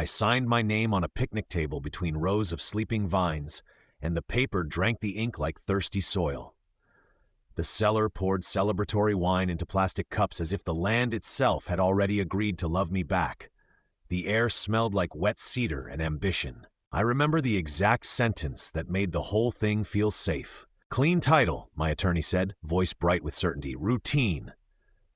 I signed my name on a picnic table between rows of sleeping vines, and the paper drank the ink like thirsty soil. The seller poured celebratory wine into plastic cups as if the land itself had already agreed to love me back. The air smelled like wet cedar and ambition. I remember the exact sentence that made the whole thing feel safe. "Clean title," my attorney said, voice bright with certainty. "Routine.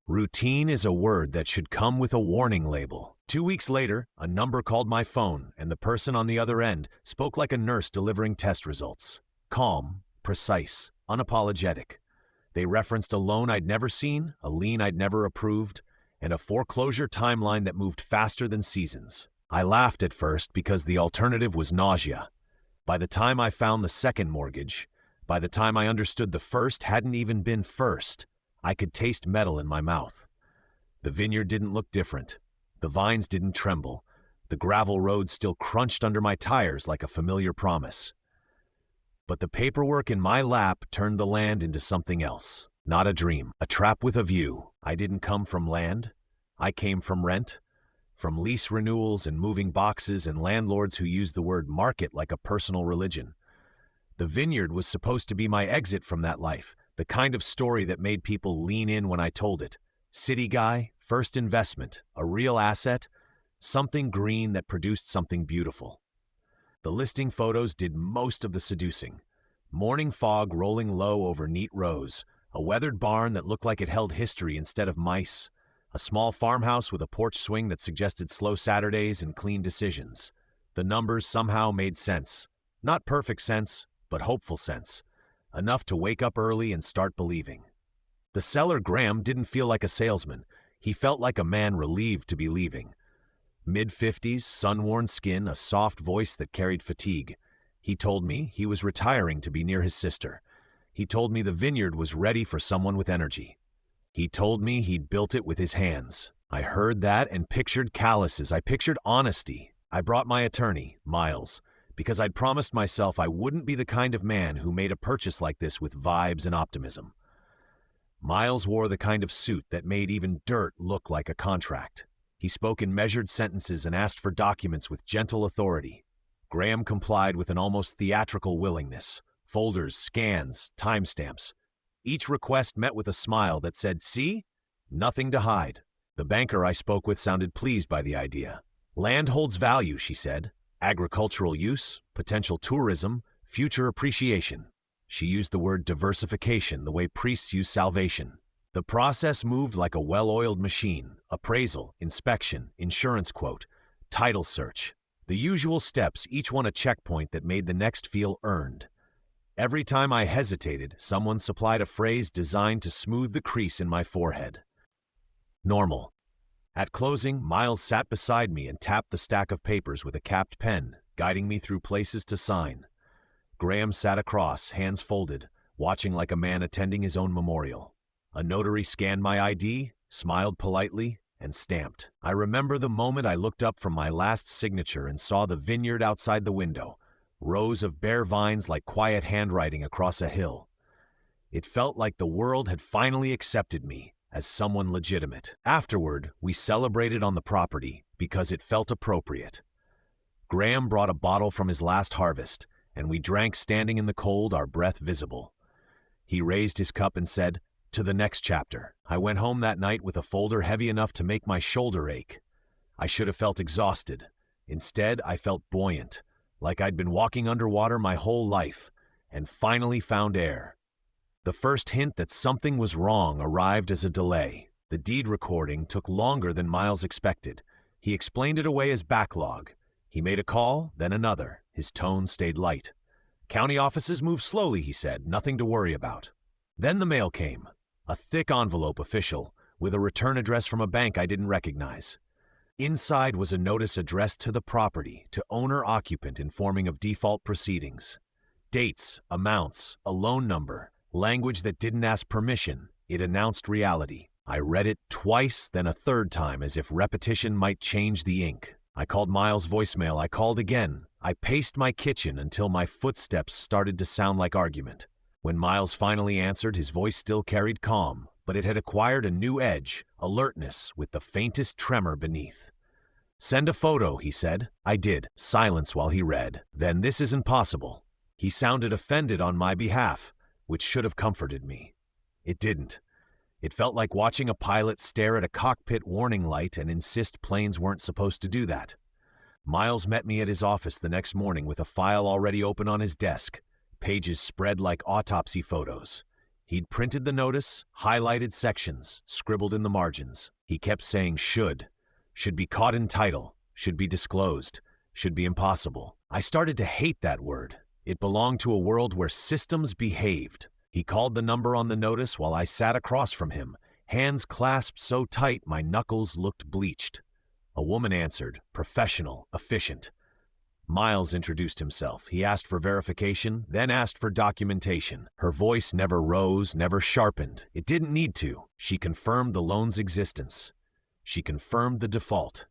Routine is a word that should come with a warning label." 2 weeks later, a number called my phone, and the person on the other end spoke like a nurse delivering test results. Calm, precise, unapologetic. They referenced a loan I'd never seen, a lien I'd never approved, and a foreclosure timeline that moved faster than seasons. I laughed at first because the alternative was nausea. By the time I found the second mortgage, by the time I understood the first hadn't even been first, I could taste metal in my mouth. The vineyard didn't look different. The vines didn't tremble. The gravel road still crunched under my tires like a familiar promise. But the paperwork in my lap turned the land into something else. Not a dream, a trap with a view. I didn't come from land. I came from rent, from lease renewals and moving boxes and landlords who used the word market like a personal religion. The vineyard was supposed to be my exit from that life, the kind of story that made people lean in when I told it. City guy, first investment, a real asset, something green that produced something beautiful. The listing photos did most of the seducing. Morning fog rolling low over neat rows, a weathered barn that looked like it held history instead of mice, a small farmhouse with a porch swing that suggested slow Saturdays and clean decisions. The numbers somehow made sense. Not perfect sense, but hopeful sense. Enough to wake up early and start believing. The seller, Graham, didn't feel like a salesman. He felt like a man relieved to be leaving. Mid-50s, sun-worn skin, a soft voice that carried fatigue. He told me he was retiring to be near his sister. He told me the vineyard was ready for someone with energy. He told me he'd built it with his hands. I heard that and pictured calluses. I pictured honesty. I brought my attorney, Miles, because I'd promised myself I wouldn't be the kind of man who made a purchase like this with vibes and optimism. Miles wore the kind of suit that made even dirt look like a contract. He spoke in measured sentences and asked for documents with gentle authority. Graham complied with an almost theatrical willingness. Folders, scans, timestamps. Each request met with a smile that said, "See? Nothing to hide." The banker I spoke with sounded pleased by the idea. "Land holds value," she said. "Agricultural use, potential tourism, future appreciation." She used the word diversification the way priests use salvation. The process moved like a well-oiled machine. Appraisal, inspection, insurance quote, title search. The usual steps, each one a checkpoint that made the next feel earned. Every time I hesitated, someone supplied a phrase designed to smooth the crease in my forehead. Normal. At closing, Miles sat beside me and tapped the stack of papers with a capped pen, guiding me through places to sign. Graham sat across, hands folded, watching like a man attending his own memorial. A notary scanned my ID, smiled politely, and stamped. I remember the moment I looked up from my last signature and saw the vineyard outside the window, rows of bare vines like quiet handwriting across a hill. It felt like the world had finally accepted me as someone legitimate. Afterward, we celebrated on the property because it felt appropriate. Graham brought a bottle from his last harvest, and we drank standing in the cold, our breath visible. He raised his cup and said, "To the next chapter." I went home that night with a folder heavy enough to make my shoulder ache. I should have felt exhausted. Instead, I felt buoyant, like I'd been walking underwater my whole life, and finally found air. The first hint that something was wrong arrived as a delay. The deed recording took longer than Miles expected. He explained it away as backlog. He made a call, then another. His tone stayed light. "County offices move slowly," he said, "nothing to worry about." Then the mail came. A thick envelope, official, with a return address from a bank I didn't recognize. Inside was a notice addressed to the property, to owner-occupant, informing of default proceedings. Dates, amounts, a loan number, language that didn't ask permission. It announced reality. I read it twice, then a third time, as if repetition might change the ink. I called Miles' voicemail. I called again. I paced my kitchen until my footsteps started to sound like argument. When Miles finally answered, his voice still carried calm, but it had acquired a new edge, alertness, with the faintest tremor beneath. "Send a photo," he said. I did. Silence while he read. "Then this isn't possible." He sounded offended on my behalf, which should have comforted me. It didn't. It felt like watching a pilot stare at a cockpit warning light and insist planes weren't supposed to do that. Miles met me at his office the next morning with a file already open on his desk, pages spread like autopsy photos. He'd printed the notice, highlighted sections, scribbled in the margins. He kept saying should be caught in title, should be disclosed, should be impossible. I started to hate that word. It belonged to a world where systems behaved. He called the number on the notice while I sat across from him, hands clasped so tight my knuckles looked bleached. A woman answered, professional, efficient. Miles introduced himself. He asked for verification, then asked for documentation. Her voice never rose, never sharpened. It didn't need to. She confirmed the loan's existence. She confirmed the default.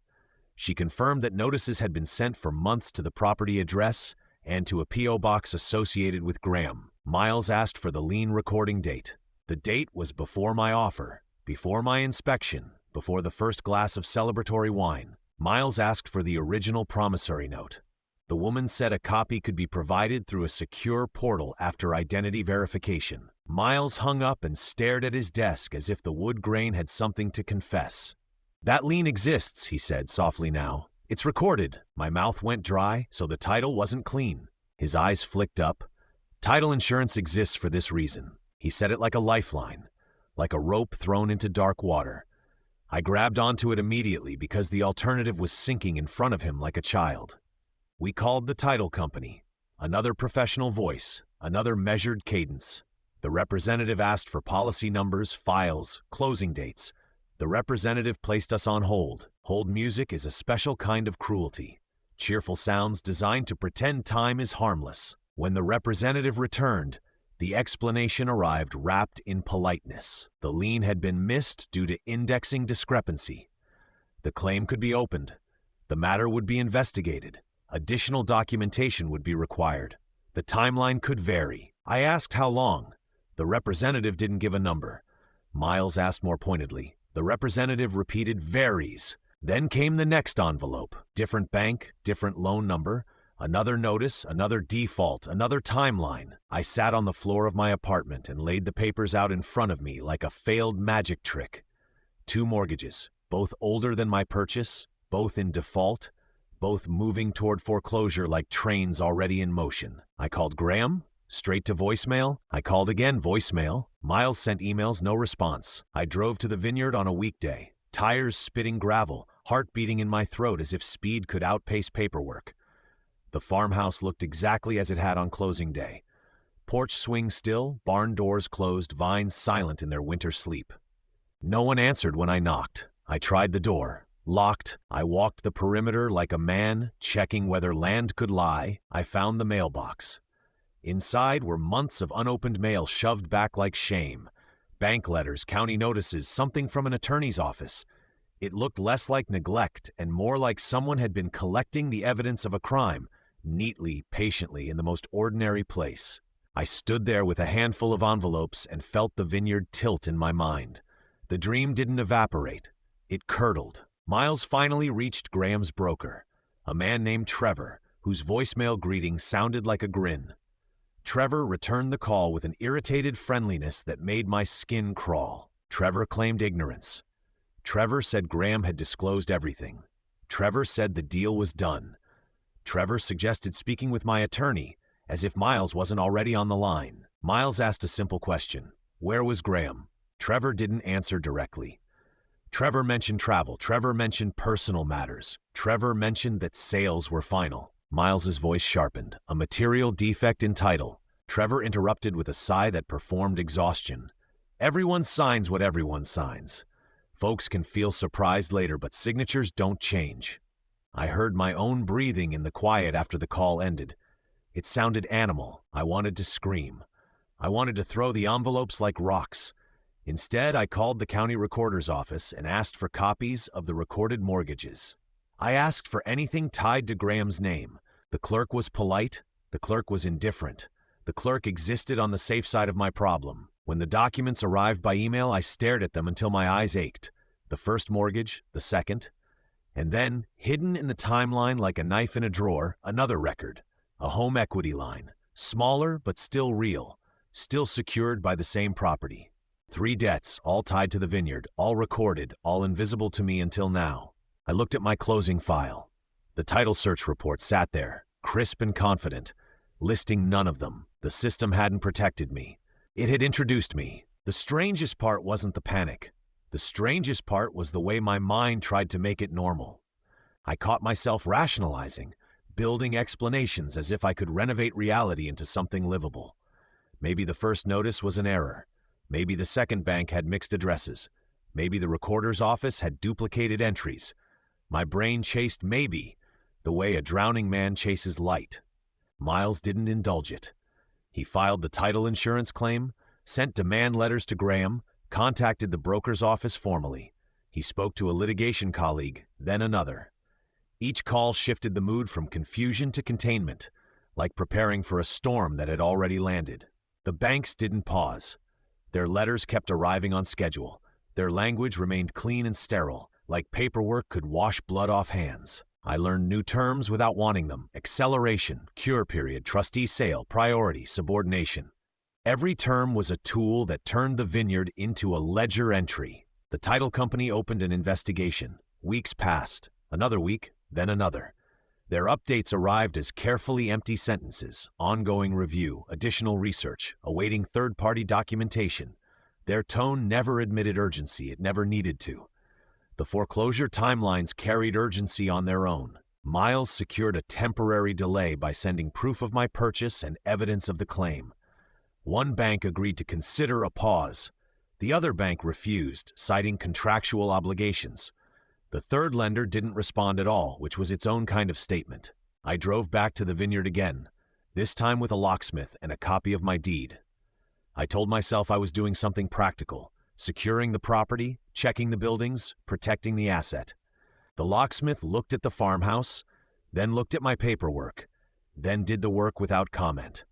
She confirmed that notices had been sent for months to the property address and to a P.O. box associated with Graham. Miles asked for the lien recording date. The date was before my offer, before my inspection, before the first glass of celebratory wine. Miles asked for the original promissory note. The woman said a copy could be provided through a secure portal after identity verification. Miles hung up and stared at his desk as if the wood grain had something to confess. "That lien exists," he said softly now. "It's recorded." My mouth went dry, so the title wasn't clean. His eyes flicked up. "Title insurance exists for this reason." He said it like a lifeline, like a rope thrown into dark water. I grabbed onto it immediately because the alternative was sinking in front of him like a child. We called the title company. Another professional voice, another measured cadence. The representative asked for policy numbers, files, closing dates. The representative placed us on hold. Hold music is a special kind of cruelty. Cheerful sounds designed to pretend time is harmless. When the representative returned, the explanation arrived wrapped in politeness. The lien had been missed due to indexing discrepancy. The claim could be opened. The matter would be investigated. Additional documentation would be required. The timeline could vary. I asked how long. The representative didn't give a number. Miles asked more pointedly. The representative repeated varies. Then came the next envelope. Different bank, different loan number, another notice, another default, another timeline. I sat on the floor of my apartment and laid the papers out in front of me like a failed magic trick. 2 mortgages, both older than my purchase, both in default, both moving toward foreclosure like trains already in motion. I called Graham, straight to voicemail. I called again, voicemail. Miles sent emails, no response. I drove to the Vineyard on a weekday, tires spitting gravel, heart beating in my throat as if speed could outpace paperwork. The farmhouse looked exactly as it had on closing day. Porch swing still, barn doors closed, vines silent in their winter sleep. No one answered when I knocked. I tried the door. Locked. I walked the perimeter like a man, checking whether land could lie. I found the mailbox. Inside were months of unopened mail shoved back like shame. Bank letters, county notices, something from an attorney's office. It looked less like neglect and more like someone had been collecting the evidence of a crime, neatly, patiently, in the most ordinary place. I stood there with a handful of envelopes and felt the Vineyard tilt in my mind. The dream didn't evaporate. It curdled. Miles finally reached Graham's broker, a man named Trevor, whose voicemail greeting sounded like a grin. Trevor returned the call with an irritated friendliness that made my skin crawl. Trevor claimed ignorance. Trevor said Graham had disclosed everything. Trevor said the deal was done. Trevor suggested speaking with my attorney, as if Miles wasn't already on the line. Miles asked a simple question. Where was Graham? Trevor didn't answer directly. Trevor mentioned travel. Trevor mentioned personal matters. Trevor mentioned that sales were final. Miles's voice sharpened. A material defect in title. Trevor interrupted with a sigh that performed exhaustion. Everyone signs what everyone signs. Folks can feel surprised later, but signatures don't change. I heard my own breathing in the quiet after the call ended. It sounded animal. I wanted to scream. I wanted to throw the envelopes like rocks. Instead, I called the county recorder's office and asked for copies of the recorded mortgages. I asked for anything tied to Graham's name. The clerk was polite. The clerk was indifferent. The clerk existed on the safe side of my problem. When the documents arrived by email, I stared at them until my eyes ached. The first mortgage, the second. And then, hidden in the timeline like a knife in a drawer, another record. A home equity line. Smaller, but still real. Still secured by the same property. 3 debts, all tied to the vineyard, all recorded, all invisible to me until now. I looked at my closing file. The title search report sat there, crisp and confident, listing none of them. The system hadn't protected me. It had introduced me. The strangest part wasn't the panic. The strangest part was the way my mind tried to make it normal. I caught myself rationalizing, building explanations as if I could renovate reality into something livable. Maybe the first notice was an error. Maybe the second bank had mixed addresses. Maybe the recorder's office had duplicated entries. My brain chased maybe the way a drowning man chases light. Miles didn't indulge it. He filed the title insurance claim, sent demand letters to Graham, contacted the broker's office formally. He spoke to a litigation colleague, then another. Each call shifted the mood from confusion to containment, like preparing for a storm that had already landed. The banks didn't pause. Their letters kept arriving on schedule. Their language remained clean and sterile, like paperwork could wash blood off hands. I learned new terms without wanting them. Acceleration, cure period, trustee sale, priority, subordination. Every term was a tool that turned the vineyard into a ledger entry. The title company opened an investigation. Weeks passed. Another week, then another. Their updates arrived as carefully empty sentences, ongoing review, additional research, awaiting third-party documentation. Their tone never admitted urgency. It never needed to. The foreclosure timelines carried urgency on their own. Miles secured a temporary delay by sending proof of my purchase and evidence of the claim. One bank agreed to consider a pause. The other bank refused, citing contractual obligations. The third lender didn't respond at all, which was its own kind of statement. I drove back to the vineyard again, this time with a locksmith and a copy of my deed. I told myself I was doing something practical, securing the property, checking the buildings, protecting the asset. The locksmith looked at the farmhouse, then looked at my paperwork, then did the work without comment.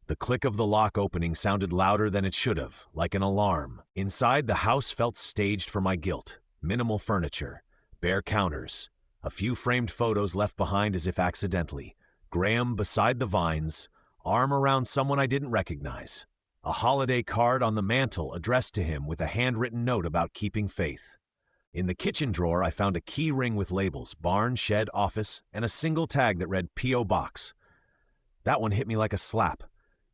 The click of the lock opening sounded louder than it should have, like an alarm. Inside, the house felt staged for my guilt. Minimal furniture, bare counters, a few framed photos left behind as if accidentally. Graham beside the vines, arm around someone I didn't recognize. A holiday card on the mantel addressed to him with a handwritten note about keeping faith. In the kitchen drawer, I found a key ring with labels, barn, shed, office, and a single tag that read P.O. Box. That one hit me like a slap.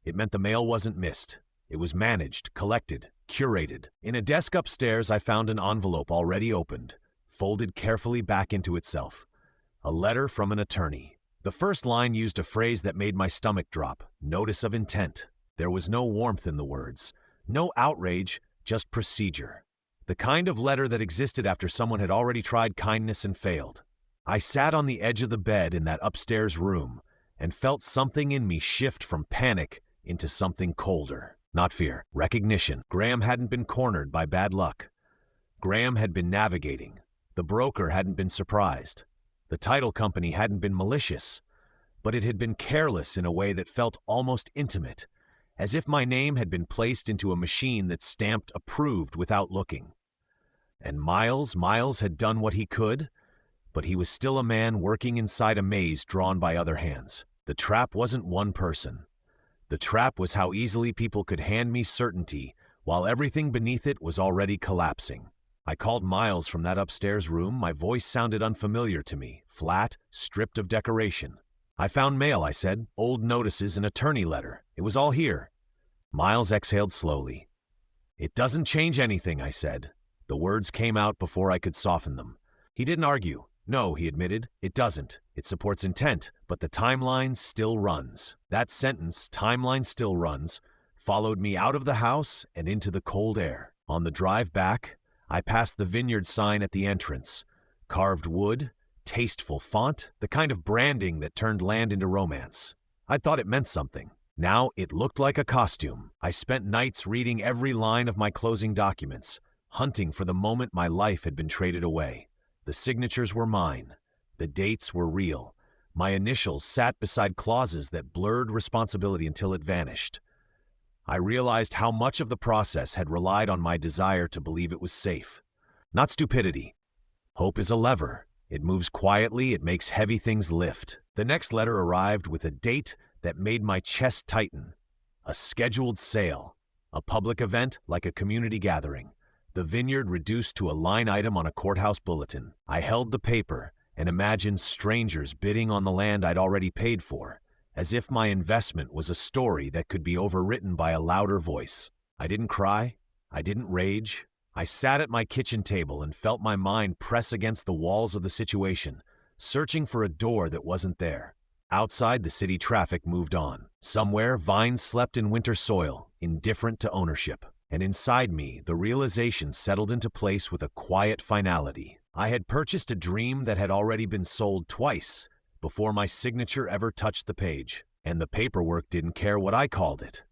It meant the mail wasn't missed. It was managed, collected, curated. In a desk upstairs, I found an envelope already opened, folded carefully back into itself. A letter from an attorney. The first line used a phrase that made my stomach drop. Notice of intent. There was no warmth in the words. No outrage, just procedure. The kind of letter that existed after someone had already tried kindness and failed. I sat on the edge of the bed in that upstairs room and felt something in me shift from panic into something colder. Not fear, recognition. Graham hadn't been cornered by bad luck. Graham had been navigating. The broker hadn't been surprised. The title company hadn't been malicious. But it had been careless in a way that felt almost intimate, as if my name had been placed into a machine that stamped approved without looking. And Miles had done what he could, but he was still a man working inside a maze drawn by other hands. The trap wasn't one person. The trap was how easily people could hand me certainty while everything beneath it was already collapsing. I called Miles from that upstairs room. My voice sounded unfamiliar to me, flat, stripped of decoration. I found mail, I said, old notices, an attorney letter. It was all here. Miles exhaled slowly. It doesn't change anything, I said. The words came out before I could soften them. He didn't argue. No, he admitted, it doesn't. It supports intent, but the timeline still runs. That sentence, timeline still runs, followed me out of the house and into the cold air. On the drive back, I passed the vineyard sign at the entrance. Carved wood, tasteful font, the kind of branding that turned land into romance. I thought it meant something. Now it looked like a costume. I spent nights reading every line of my closing documents, hunting for the moment my life had been traded away. The signatures were mine. The dates were real. My initials sat beside clauses that blurred responsibility until it vanished. I realized how much of the process had relied on my desire to believe it was safe. Not stupidity. Hope is a lever. It moves quietly, it makes heavy things lift. The next letter arrived with a date that made my chest tighten. A scheduled sale. A public event like a community gathering. The vineyard reduced to a line item on a courthouse bulletin. I held the paper and imagined strangers bidding on the land I'd already paid for, as if my investment was a story that could be overwritten by a louder voice. I didn't cry. I didn't rage. I sat at my kitchen table and felt my mind press against the walls of the situation, searching for a door that wasn't there. Outside, the city traffic moved on. Somewhere, vines slept in winter soil, indifferent to ownership. And inside me, the realization settled into place with a quiet finality. I had purchased a dream that had already been sold twice before my signature ever touched the page. And the paperwork didn't care what I called it.